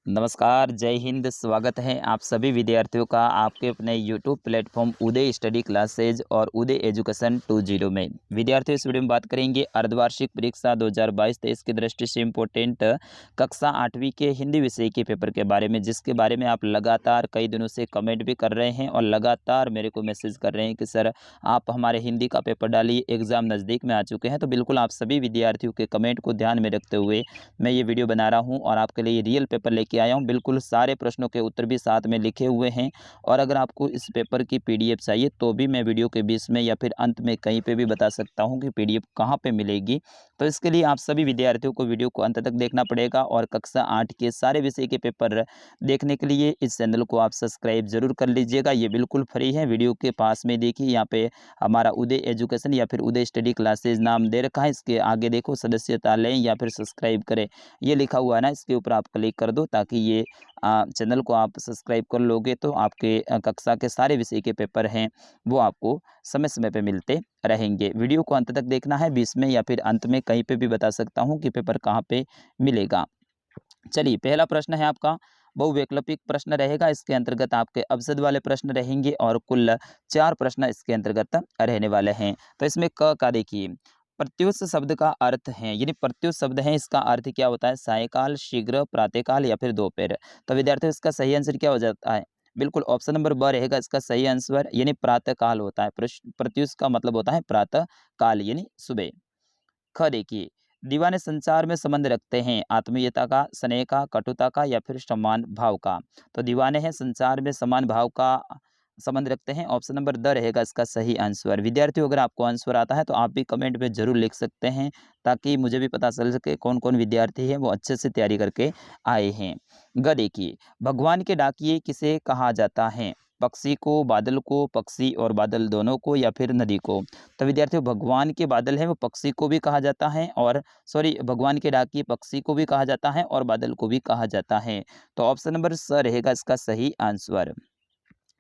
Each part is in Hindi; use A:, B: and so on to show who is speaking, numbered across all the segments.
A: नमस्कार, जय हिंद। स्वागत है आप सभी विद्यार्थियों का आपके अपने यूट्यूब प्लेटफॉर्म उदय स्टडी क्लासेज और उदय एजुकेशन 2.0 में। विद्यार्थियों, इस वीडियो में बात करेंगे अर्धवार्षिक परीक्षा 2022-23 की दृष्टि से इम्पोर्टेंट कक्षा 8वीं के हिंदी विषय के पेपर के बारे में, जिसके बारे में आप लगातार कई दिनों से कमेंट भी कर रहे हैं और लगातार मेरे को मैसेज कर रहे हैं कि सर आप हमारे हिंदी का पेपर डालिए, एग्ज़ाम नज़दीक में आ चुके हैं। तो बिल्कुल आप सभी विद्यार्थियों के कमेंट को ध्यान में रखते हुए मैं ये वीडियो बना रहा हूँ और आपके लिए रियल पेपर लेके आया हूँ। बिल्कुल सारे प्रश्नों के उत्तर भी साथ में लिखे हुए हैं और अगर आपको इस पेपर की पीडीएफ चाहिए तो भी मैं वीडियो के बीच में या फिर अंत में कहीं पे भी बता सकता हूँ कि पीडीएफ कहाँ पे मिलेगी। तो इसके लिए आप सभी विद्यार्थियों को वीडियो को अंत तक देखना पड़ेगा और कक्षा 8 के सारे विषय के पेपर देखने के लिए इस चैनल को आप सब्सक्राइब जरूर कर लीजिएगा। ये बिल्कुल फ्री है। वीडियो के पास में देखिए, यहाँ पे हमारा उदय एजुकेशन या फिर उदय स्टडी क्लासेज नाम दे रखा है। इसके आगे देखो सदस्यता लें या फिर सब्सक्राइब करें, ये लिखा हुआ है ना, इसके ऊपर आप क्लिक कर दो ताकि ये चैनल को आप सब्सक्राइब कर लोगे तो आपके कक्षा के सारे विषय के पेपर हैं वो आपको समय समय पे मिलते रहेंगे। वीडियो को अंत तक देखना है, बीच में या फिर अंत में कहीं पे भी बता सकता हूँ कि पेपर कहाँ पे मिलेगा। चलिए, पहला प्रश्न है आपका बहुवैकल्पिक प्रश्न रहेगा। इसके अंतर्गत आपके अवसाद वाले प्रश्न रहेंगे और कुल 4 प्रश्न इसके अंतर्गत रहने वाले हैं। तो इसमें क का देखिए, प्रत्युष शब्द का अर्थ है, यानी प्रत्युष शब्द है, इसका अर्थ क्या होता है? सायकाल, शीघ्र, प्रातःकाल या फिर दोपहर। तो विद्यार्थियों, इसका सही आंसर क्या हो जाता है? बिल्कुल ऑप्शन नंबर ब रहेगा इसका सही आंसर, यानी प्रातःकाल होता है। प्रत्युष का मतलब होता है प्रातः काल, यानी सुबह। ख देखिए, दीवाने संचार में संबंध रखते हैं आत्मीयता का, स्नेह का, कटुता का या फिर समान भाव का। तो दीवाने हैं संचार में समान भाव का संबंध रखते हैं। ऑप्शन नंबर द रहेगा इसका सही आंसर। विद्यार्थियों, अगर आपको आंसर आता है तो आप भी कमेंट में जरूर लिख सकते हैं ताकि मुझे भी पता चल सके कौन कौन विद्यार्थी है वो अच्छे से तैयारी करके आए हैं। ग देखिए, भगवान के डाकिए किसे कहा जाता है? पक्षी को, बादल को, पक्षी और बादल दोनों को या फिर नदी को। तो विद्यार्थियों, भगवान के बादल है वो पक्षी को भी कहा जाता है और भगवान के डाकिए पक्षी को भी कहा जाता है और बादल को भी कहा जाता है। तो ऑप्शन नंबर स रहेगा इसका सही आंसर।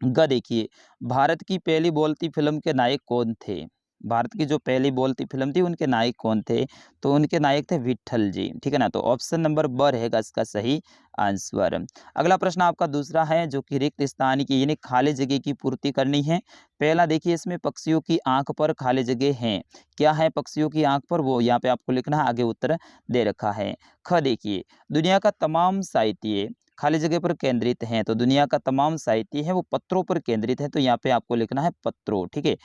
A: ग देखिए, भारत की पहली बोलती फिल्म के नायक कौन थे? भारत की जो पहली बोलती फिल्म थी उनके नायक कौन थे? तो उनके नायक थे विट्ठल जी, ठीक है ना। तो ऑप्शन नंबर ब रहेगा इसका सही आंसर। अगला प्रश्न आपका दूसरा है जो कि रिक्त स्थान की यानी खाली जगह की पूर्ति करनी है। पहला देखिए, इसमें पक्षियों की आंख पर खाली जगह है। क्या है पक्षियों की आंख पर? वो यहाँ पे आपको लिखना है, आगे उत्तर दे रखा है। ख देखिए, दुनिया का तमाम साहित्य खाली जगह पर केंद्रित हैं। तो दुनिया का तमाम साहित्य है वो पत्रों पर केंद्रित है, तो यहाँ पे आपको लिखना है पत्रों, ठीक है।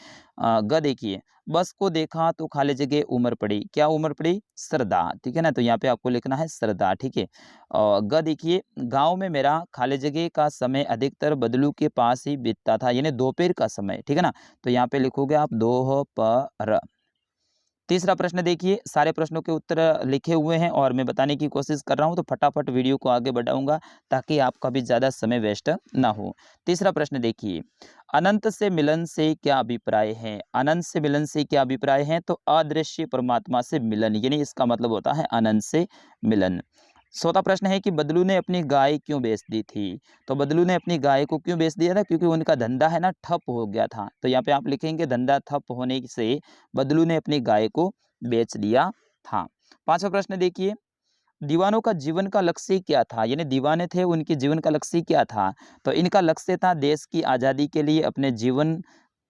A: ग देखिए, बस को देखा तो खाली जगह उमर पड़ी। क्या उमर पड़ी? श्रद्धा, ठीक है ना। तो यहाँ पे आपको लिखना है श्रद्धा, ठीक है। और ग देखिए, गांव में मेरा खाली जगह का समय अधिकतर बदलू के पास ही बीतता था, यानी दोपहर का समय, ठीक है ना। तो यहाँ पे लिखोगे आप दोपहर। तीसरा प्रश्न देखिए, सारे प्रश्नों के उत्तर लिखे हुए हैं और मैं बताने की कोशिश कर रहा हूं, तो फटाफट वीडियो को आगे बढ़ाऊंगा ताकि आपका भी ज़्यादा समय वेस्ट ना हो। तीसरा प्रश्न देखिए, अनंत से मिलन से क्या अभिप्राय है? अनंत से मिलन से क्या अभिप्राय है? तो अदृश्य परमात्मा से मिलन, यानी इसका मतलब होता है अनंत से मिलन। चौथा प्रश्न है कि बदलू ने अपनी गाय क्यों बेच दी थी? तो बदलू ने अपनी गाय को क्यों बेच दिया था? क्योंकि उनका धंधा है ना ठप हो गया था। तो यहाँ पे आप लिखेंगे धंधा ठप होने से बदलू ने अपनी गाय को बेच दिया था। पांचवा प्रश्न देखिए, दीवानों का जीवन का लक्ष्य क्या था? यानी दीवाने थे, उनके जीवन का लक्ष्य क्या था? तो इनका लक्ष्य था देश की आज़ादी के लिए अपने जीवन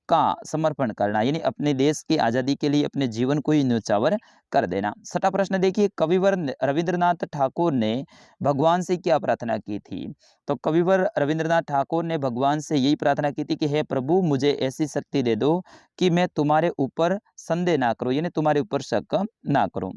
A: का समर्पण करना, यानी अपने देश की आज़ादी के लिए अपने जीवन को ही न्यौछावर कर देना। छठा प्रश्न देखिए, कविवर रविंद्रनाथ ठाकुर ने भगवान से क्या प्रार्थना की थी? तो कविवर रविंद्रनाथ ठाकुर ने भगवान से यही प्रार्थना की थी कि हे प्रभु, मुझे ऐसी शक्ति दे दो कि मैं तुम्हारे ऊपर संदेह ना करूं, यानी तुम्हारे ऊपर शक ना करूं।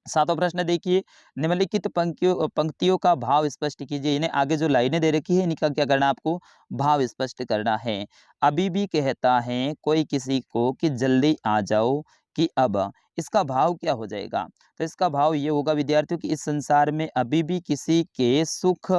A: सातवां प्रश्न देखिए, निम्नलिखित पंक्तियों पंक्तियों का भाव स्पष्ट कीजिए, यानी आगे जो लाइनें दे रखी है इनका क्या करना है आपको? भाव स्पष्ट करना है। अभी भी कहता है कोई किसी को कि जल्दी आ जाओ, कि अब, इसका भाव क्या हो जाएगा? तो इसका भाव ये होगा विद्यार्थियों कि इस संसार में अभी भी किसी के सुख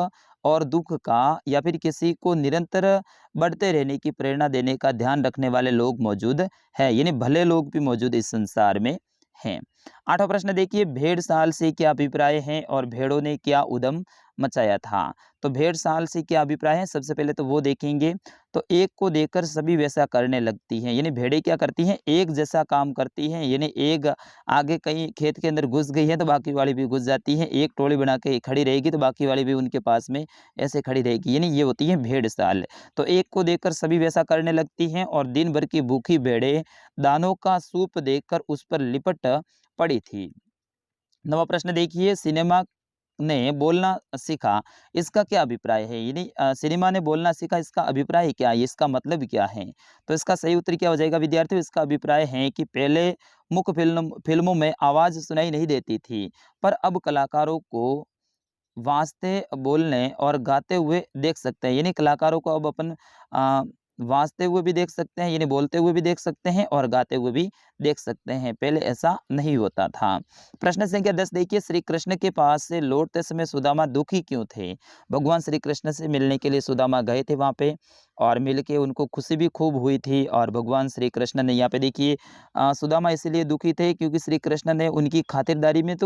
A: और दुख का या फिर किसी को निरंतर बढ़ते रहने की प्रेरणा देने का ध्यान रखने वाले लोग मौजूद है, यानी भले लोग भी मौजूद इस संसार में हैं। आठवां प्रश्न देखिए, भेड़ साल से क्या अभिप्राय है और भेड़ों ने क्या उद्यम मचाया था। तो भेड़ साल से क्या अभिप्राय है, सबसे पहले तो वो देखेंगे। तो एक को देखकर सभी वैसा करने लगती हैं, यानी भेड़ें क्या करती हैं, एक जैसा काम करती हैं। यानी एक आगे कहीं खेत के अंदर घुस गई है तो बाकी वाली भी घुस जाती हैं, एक टोली बना के खड़ी रहेगी तो बाकी वाली भी उनके पास में ऐसे खड़ी रहेगी, यानी ये होती है भेड़ साल। तो एक को देखकर सभी वैसा करने लगती हैं और दिन भर की भूखी भेड़ें दानों का सूप देखकर उस पर लिपट पड़ी थी। नवा प्रश्न देखिए, सिनेमा ने बोलना सीखा, इसका क्या अभिप्राय है, यानी सिनेमा ने बोलना सीखा, इसका अभिप्राय क्या है, इसका मतलब क्या है। तो इसका सही उत्तर क्या हो जाएगा विद्यार्थियों, इसका अभिप्राय है कि पहले मुख्य फिल्मों में आवाज सुनाई नहीं देती थी, पर अब कलाकारों को वाजते बोलने और गाते हुए देख सकते हैं, यानी कलाकारों को अब अपन वाजते हुए भी देख सकते हैं, यानी बोलते हुए भी देख सकते हैं और गाते हुए भी देख सकते हैं, पहले ऐसा नहीं होता था। प्रश्न संख्या 10 देखिए, श्री कृष्ण के पास से लौटते समय सुदामा दुखी क्यों थे। भगवान श्री कृष्ण से मिलने के लिए सुदामा गए थे वहाँ पे और मिलके उनको खुशी भी खूब हुई थी और भगवान श्री कृष्ण ने यहाँ पे देखिए सुदामा इसलिए दुखी थे क्योंकि श्री कृष्ण ने उनकी खातिरदारी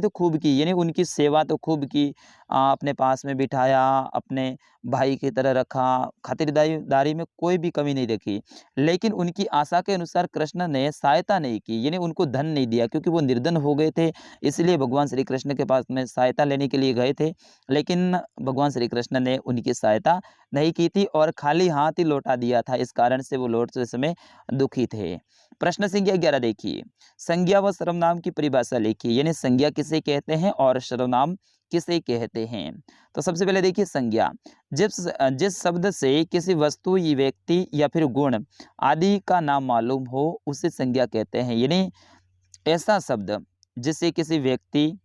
A: तो खूब की, यानी उनकी सेवा तो खूब की। अपने पास में बिठाया, अपने भाई की तरह रखा, खातिरदारी में कोई भी कमी नहीं रखी। लेकिन उनकी आशा के अनुसार कृष्ण ने सहायता नहीं की, यानी उनको धन नहीं दिया क्योंकि वो निर्धन हो गए थे, इसलिए भगवान श्री कृष्ण के पास में सहायता लेने के लिए गए थे। लेकिन भगवान श्री कृष्ण ने उनकी सहायता नहीं की थी और खाली हाथ ही लौटा दिया था, इस कारण से वो लौटते समय दुखी थे। प्रश्न संख्या 11 देखिए, संज्ञा व सर्वनाम की परिभाषा लिखिए, यानी संज्ञा किसे कहते हैं और सर्वनाम किसे कहते हैं। तो सबसे पहले देखिए संज्ञा, जिस शब्द से किसी वस्तु, या व्यक्ति या फिर गुण आदि का नाम मालूम हो उसे संज्ञा कहते हैं, यानी ऐसा शब्द जिससे किसी व्यक्ति,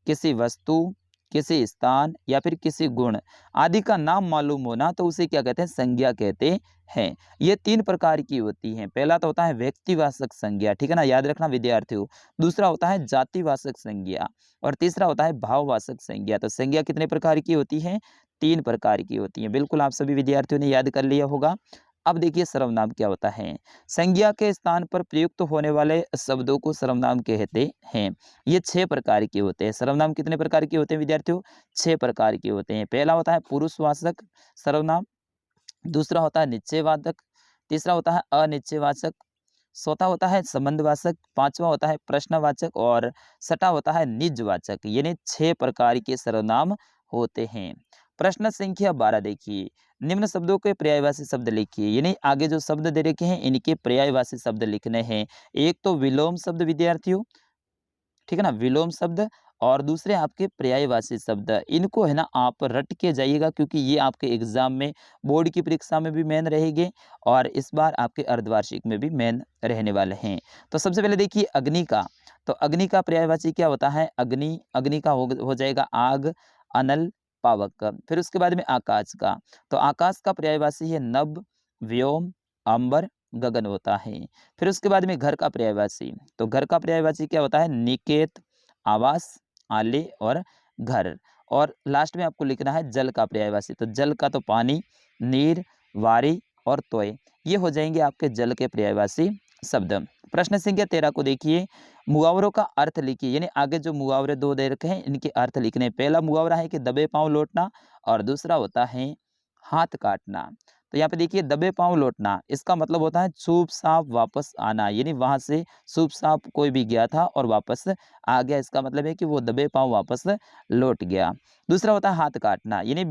A: किसी वस्तु, किसी स्थान या फिर किसी गुण आदि का नाम मालूम होना तो उसे क्या कहते हैं, संज्ञा कहते हैं। ये 3 प्रकार की होती हैं। पहला तो होता है व्यक्तिवाचक संज्ञा, ठीक है ना, याद रखना विद्यार्थियों। दूसरा होता है जातिवाचक संज्ञा और तीसरा होता है भाववाचक संज्ञा। तो संज्ञा कितने प्रकार की होती है, 3 प्रकार की होती है। बिल्कुल आप सभी विद्यार्थियों ने याद कर लिया होगा। अब देखिए सर्वनाम क्या होता है। संज्ञा के स्थान पर प्रयुक्त होने वाले शब्दों को सर्वनाम कहते हैं। ये 6 प्रकार के होते हैं। सर्वनाम कितने प्रकार के होते हैं विद्यार्थियों, 6 प्रकार के होते हैं। पहला होता है पुरुषवाचक सर्वनाम, दूसरा होता है निश्चयवाचक, तीसरा होता है अनिश्चयवाचक, चौथा होता है संबंधवाचक, पांचवा होता है प्रश्नवाचक और छठा होता है निजवाचक। यानी 6 प्रकार के सर्वनाम होते हैं। प्रश्न संख्या 12 देखिए, निम्न शब्दों के पर्यायवाची शब्द लिखिए, यानी आगे जो शब्द दे रखे हैं इनके पर्यायवाची शब्द लिखने हैं। एक तो विलोम शब्द विद्यार्थियों, ठीक है ना, विलोम शब्द, और दूसरे आपके पर्यायवाची शब्द। इनको है ना आप रट के जाइएगा क्योंकि ये आपके एग्जाम में, बोर्ड की परीक्षा में भी मेन रहेंगे और इस बार आपके अर्धवार्षिक में भी मेन रहने वाले हैं। तो सबसे पहले देखिए अग्नि का, तो अग्नि का पर्यायवाची क्या होता है, अग्नि का हो जाएगा आग, अनल, पावक का। फिर उसके बाद में आकाश का, तो आकाश का पर्यायवाची है नभ, व्योम, अंबर, गगन होता है। फिर उसके बाद में घर का पर्यायवाची, तो घर का पर्यायवाची क्या होता है, निकेत, आवास, आले और घर। और लास्ट में आपको लिखना है जल का पर्यायवाची, तो जल का तो पानी, नीर, वारी और तोय, ये हो जाएंगे आपके जल के पर्यायवाची शब्द। प्रश्न संख्या 13 को देखिए, मुहावरों का अर्थ लिखिए, यानी आगे जो मुहावरे 2 दे रखे हैं इनके अर्थ लिखने। पहला मुहावरा है कि दबे पांव लौटना और दूसरा होता है हाथ काटना। तो यहाँ पे देखिए दबे पांव लौटना, इसका मतलब होता है चुप साप वापस आना, यानी वहां से चुप साप कोई भी गया था और वापस आ गया, इसका मतलब है कि वो दबे पांव वापस लौट गया। दूसरा होता है हाथ काटना, यानी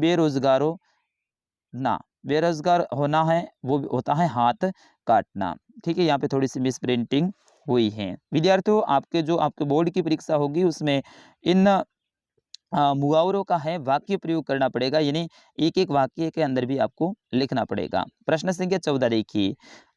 A: बेरोजगार होना है, वो होता है हाथ काटना। ठीक है, यहाँ पे थोड़ी सी मिस प्रिंटिंग हुई है। विद्यार्थियों आपके बोर्ड की परीक्षा होगी उसमें इन मुहावरों का है वाक्य प्रयोग करना पड़ेगा, यानी एक एक वाक्य के अंदर भी आपको लिखना पड़ेगा। प्रश्न संख्या 14 देखिए,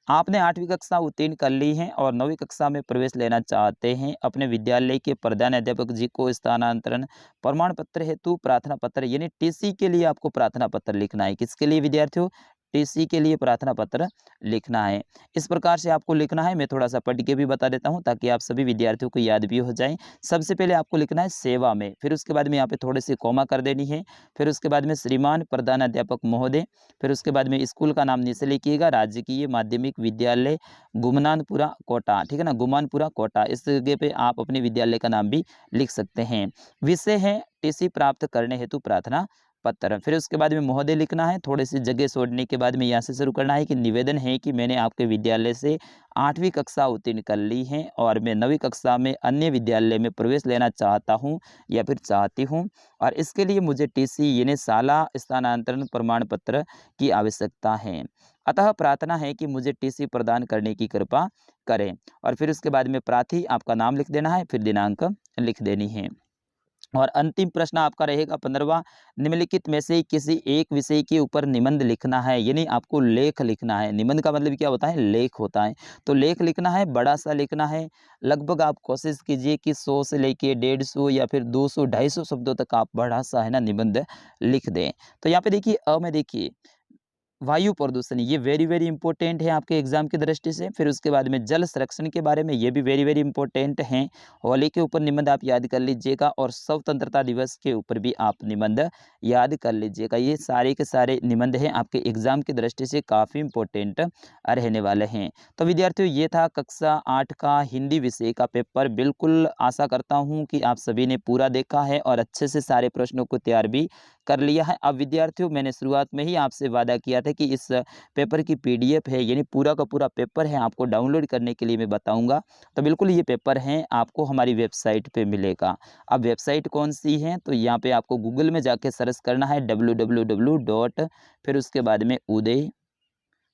A: आपने 8वीं कक्षा उत्तीर्ण कर ली है और 9वीं कक्षा में प्रवेश लेना चाहते हैं। अपने विद्यालय के प्रधान अध्यापक जी को स्थानांतरण प्रमाण पत्र हेतु प्रार्थना पत्र, यानी टीसी के लिए आपको प्रार्थना पत्र लिखना है। किसके लिए विद्यार्थियों, टीसी के लिए प्रार्थना पत्र लिखना है। इस प्रकार से आपको लिखना है। मैं थोड़ा सा पढ़ के भी बता देता हूँ ताकि आप सभी विद्यार्थियों को याद भी हो जाए। सबसे पहले आपको लिखना है सेवा में, फिर उसके बाद में यहाँ पे थोड़े से कॉमा कर देनी है, फिर उसके बाद में श्रीमान प्रधानाध्यापक महोदय, फिर उसके बाद में स्कूल का नाम नीचे लिखिएगा, राजकीय माध्यमिक विद्यालय गुमनानपुरा कोटा, ठीक है ना, गुमानपुरा कोटा। इस जगह पे आप अपने विद्यालय का नाम भी लिख सकते हैं। विषय है टीसी प्राप्त करने हेतु प्रार्थना पत्र। फिर उसके बाद में महोदय लिखना है। थोड़ी सी जगह छोड़ने के बाद में यहाँ से शुरू करना है कि निवेदन है कि मैंने आपके विद्यालय से 8वीं कक्षा उत्तीर्ण कर ली है और मैं 9वीं कक्षा में अन्य विद्यालय में प्रवेश लेना चाहता हूँ या फिर चाहती हूँ, और इसके लिए मुझे टीसी यानी शाला स्थानांतरण प्रमाण पत्र की आवश्यकता है। अतः प्रार्थना है कि मुझे टीसी प्रदान करने की कृपा करें। और फिर उसके बाद में प्रार्थी आपका नाम लिख देना है, फिर दिनांक लिख देनी है। और अंतिम प्रश्न आपका रहेगा 15वां, निम्नलिखित में से किसी एक विषय के ऊपर निबंध लिखना है, यानी आपको लेख लिखना है। निबंध का मतलब क्या होता है, लेख होता है। तो लेख लिखना है, बड़ा सा लिखना है। लगभग आप कोशिश कीजिए कि 100 से लेके 150 या फिर 200 250 शब्दों तक आप बड़ा सा है ना निबंध लिख दें। तो यहाँ पे देखिए अ में देखिए वायु प्रदूषण, ये वेरी वेरी इंपॉर्टेंट है आपके एग्जाम की दृष्टि से। फिर उसके बाद में जल संरक्षण के बारे में, ये भी वेरी वेरी इंपॉर्टेंट हैं। होली के ऊपर निबंध आप याद कर लीजिएगा और स्वतंत्रता दिवस के ऊपर भी आप निबंध याद कर लीजिएगा। ये सारे के सारे निबंध हैं आपके एग्जाम की दृष्टि से काफ़ी इंपॉर्टेंट रहने वाले हैं। तो विद्यार्थियों, ये था कक्षा 8 का हिंदी विषय का पेपर। बिल्कुल आशा करता हूँ कि आप सभी ने पूरा देखा है और अच्छे से सारे प्रश्नों को तैयार भी कर लिया है। अब विद्यार्थियों, मैंने शुरुआत में ही आपसे वादा किया था कि इस पेपर की पीडीएफ है, यानी पूरा का पूरा पेपर है, आपको डाउनलोड करने के लिए मैं बताऊंगा। तो बिल्कुल ये पेपर है आपको हमारी वेबसाइट पे मिलेगा। अब वेबसाइट कौन सी है, तो यहाँ पे आपको गूगल में जाके सर्च करना है www. फिर उसके बाद में उदय,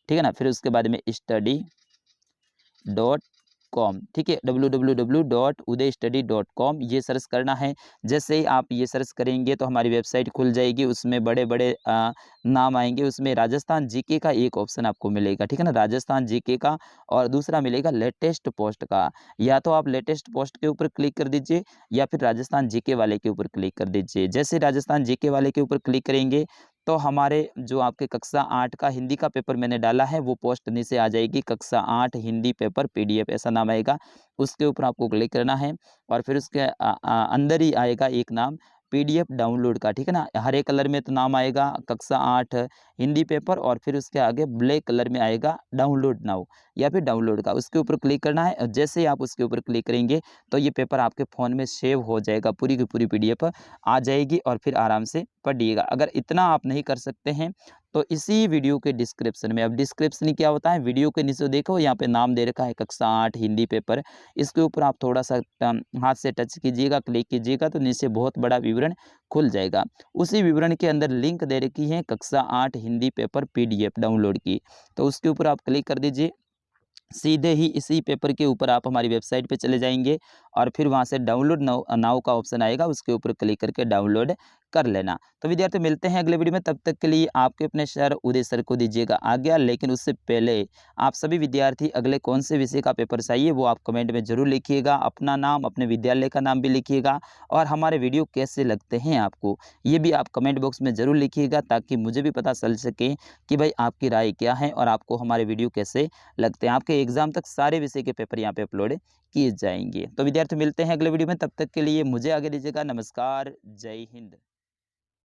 A: ठीक है ना, फिर उसके बाद में study.com, ठीक है, www.udaystudy.com ये सर्च करना है। जैसे ही आप ये सर्च करेंगे तो हमारी वेबसाइट खुल जाएगी। उसमें बड़े बड़े नाम आएंगे, उसमें राजस्थान जीके का एक ऑप्शन आपको मिलेगा, ठीक है ना, राजस्थान जीके का, और दूसरा मिलेगा लेटेस्ट पोस्ट का। या तो आप लेटेस्ट पोस्ट के ऊपर क्लिक कर दीजिए या फिर राजस्थान जीके वाले के ऊपर क्लिक कर दीजिए। जैसे राजस्थान जीके वाले के ऊपर क्लिक करेंगे तो हमारे जो आपके कक्षा 8 का हिंदी का पेपर मैंने डाला है वो पोस्ट नीचे आ जाएगी, कक्षा 8 हिंदी पेपर पीडीएफ ऐसा नाम आएगा। उसके ऊपर आपको क्लिक करना है और फिर उसके अंदर ही आएगा एक नाम पीडीएफ डाउनलोड का, ठीक है ना, हरे कलर में तो नाम आएगा कक्षा 8 हिंदी पेपर, और फिर उसके आगे ब्लैक कलर में आएगा डाउनलोड नाउ या फिर डाउनलोड का। उसके ऊपर क्लिक करना है और जैसे ही आप उसके ऊपर क्लिक करेंगे तो ये पेपर आपके फ़ोन में सेव हो जाएगा, पूरी की पूरी पीडीएफ आ जाएगी और फिर आराम से पढ़िएगा। अगर इतना आप नहीं कर सकते हैं तो इसी वीडियो के डिस्क्रिप्शन में, अब डिस्क्रिप्शन क्या होता है, वीडियो के नीचे देखो यहाँ पे नाम दे रखा है कक्षा 8 हिंदी पेपर। इसके ऊपर आप थोड़ा सा हाथ से टच कीजिएगा, क्लिक कीजिएगा तो नीचे बहुत बड़ा विवरण खुल जाएगा। उसी विवरण के अंदर लिंक दे रखी है कक्षा 8 हिंदी पेपर पीडीएफ डाउनलोड की, तो उसके ऊपर आप क्लिक कर दीजिए। सीधे ही इसी पेपर के ऊपर आप हमारी वेबसाइट पे चले जाएंगे और फिर वहाँ से डाउनलोड नाउ का ऑप्शन आएगा, उसके ऊपर क्लिक करके डाउनलोड कर लेना। तो विद्यार्थी, मिलते हैं अगले वीडियो में, तब तक के लिए आपके अपने सर उदय सर को दीजिएगा आज्ञा। लेकिन उससे पहले आप सभी विद्यार्थी अगले कौन से विषय का पेपर चाहिए वो आप कमेंट में जरूर लिखिएगा। अपना नाम, अपने विद्यालय का नाम भी लिखिएगा और हमारे वीडियो कैसे लगते हैं आपको ये भी आप कमेंट बॉक्स में ज़रूर लिखिएगा, ताकि मुझे भी पता चल सके कि भाई आपकी राय क्या है और आपको हमारे वीडियो कैसे लगते हैं। आपके एग्जाम तक सारे विषय के पेपर यहाँ पे अपलोड किए जाएंगे। तो विद्यार्थी, मिलते हैं अगले वीडियो में, तब तक के लिए मुझे आगे दीजिएगा। नमस्कार, जय हिंद।